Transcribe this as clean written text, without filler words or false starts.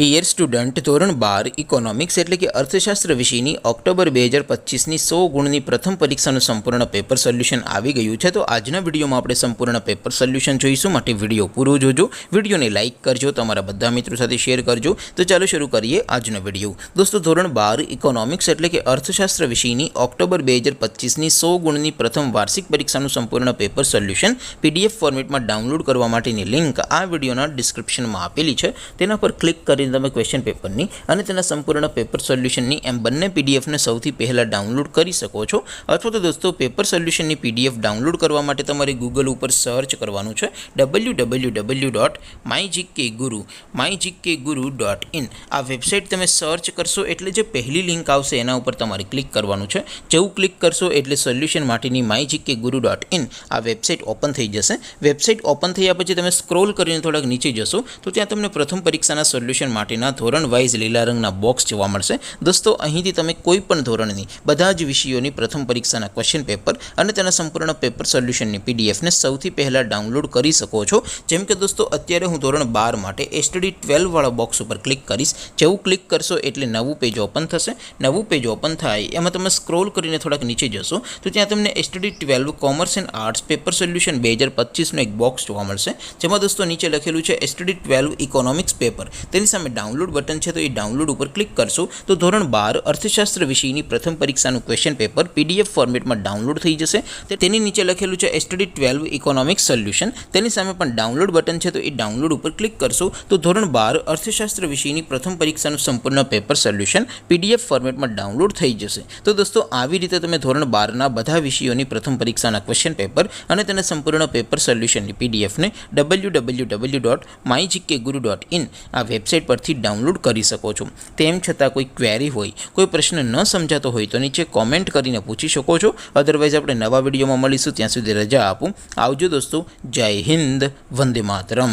Dear student, ધોરણ 12 economics એટલે કે અર્થશાસ્ત્ર વિષયની ઓક્ટોબર 2025ની 100 ગુણની પ્રથમ પરીક્ષાનું સંપૂર્ણ પેપર સોલ્યુશન આવી ગયું છે. તો આજના વિડીયોમાં આપણે સંપૂર્ણ પેપર સોલ્યુશન જોઈશું. માટે વિડીયો પૂરો જોજો, વિડીયોને લાઇક કરજો, તમારા બધા મિત્રો સાથે શેર કરજો. તો ચાલો શરૂ કરીએ આજનો વિડીયો. દોસ્તો, ધોરણ 12 ઇકોનોમિક્સ એટલે કે અર્થશાસ્ત્ર વિષયની ઓક્ટોબર 2025ની 100 ગુણની પ્રથમ વાર્ષિક પરીક્ષાનું સંપૂર્ણ પેપર સોલ્યુશન PDF ફોર્મેટમાં ડાઉનલોડ કરવા માટેની લિંક આ વિડીયોના ડિસ્ક્રિપ્શનમાં આપેલી છે. તેના પર ક્લિક કરીને તમે ક્વેશ્ચન પેપરની અને તેના સંપૂર્ણ પેપર સોલ્યુશનની એમ બંને PDFને સૌથી પહેલાં ડાઉનલોડ કરી શકો છો. અથવા તો દોસ્તો, પેપર સોલ્યુશનની PDF ડાઉનલોડ કરવા માટે તમારે ગૂગલ ઉપર સર્ચ કરવાનું છે www.mygkguru.in. આ વેબસાઇટ તમે સર્ચ કરશો એટલે જે પહેલી લિંક આવશે એના ઉપર તમારે ક્લિક કરવાનું છે. જેવું ક્લિક કરશો એટલે સોલ્યુશન માટેની mygkguru.in આ વેબસાઇટ ઓપન થઈ જશે. વેબસાઇટ ઓપન થયા પછી તમે સ્ક્રોલ કરીને થોડાક નીચે જશો તો ત્યાં તમને પ્રથમ પરીક્ષાના સોલ્યુશન માટેના ધોરણ વાઇઝ લીલા રંગના બોક્સ જોવા મળશે. દોસ્તો, અહીંથી તમે કોઈ પણ ધોરણની બધા જ વિષયોની પ્રથમ પરીક્ષાના ક્વેશ્ચન પેપર અને તેના સંપૂર્ણ પેપર સોલ્યુશનની PDFને સૌથી પહેલાં ડાઉનલોડ કરી શકો છો. જેમ કે દોસ્તો, અત્યારે હું ધોરણ 12 માટે STD 12 વાળા બોક્સ ઉપર ક્લિક કરીશ. જેવું ક્લિક કરશો એટલે નવું પેજ ઓપન થશે. નવું પેજ ઓપન થાય એમાં તમે સ્ક્રોલ કરીને થોડાક નીચે જશો તો ત્યાં તમને STD 12 commerce and arts paper solution 2025નું એક બોક્સ જોવા મળશે. જેમાં દોસ્તો નીચે લખેલું છે STD 12 ઇકોનોમિક્સ પેપર. તેની સામે ડાઉનલોડ બટન છે, તો એ ડાઉનલોડ ઉપર ક્લિક કરશો તો ધોરણ 12 અર્થશાસ્ત્ર વિષયની પ્રથમ પરીક્ષાનું ક્વેશ્ચન પેપર PDF ફોર્મેટમાં ડાઉનલોડ થઈ જશે. તેની નીચે લખેલું છે STD 12 ઇકોનોમિક્સ સોલ્યુશન. તેની સામે પણ ડાઉનલોડ બટન છે, તો એ ડાઉનલોડ ઉપર ક્લિક કરશો તો ધોરણ 12 અર્થશાસ્ત્ર વિષયની પ્રથમ પરીક્ષાનું સંપૂર્ણ પેપર સોલ્યુશન PDF ફોર્મેટમાં ડાઉનલોડ થઈ જશે. તો દોસ્તો, આવી રીતે તમે ધોરણ 12ના બધા વિષયોની પ્રથમ પરીક્ષાના ક્વેશ્ચન પેપર અને તેના સંપૂર્ણ પેપર સોલ્યુશનની PDFને www.mygkguru.in આ વેબસાઇટ પરથી ડાઉનલોડ કરી શકો છો. તેમ છતાં કોઈ ક્વેરી હોય, કોઈ પ્રશ્ન ન સમજાતો હોય તો નીચે કોમેન્ટ કરીને પૂછી શકો છો. અધરવાઇઝ આપણે નવા વિડીયોમાં મળીશું. ત્યાં સુધી રજા આપું. આવજો દોસ્તો. જય હિન્દ. વંદે માતરમ.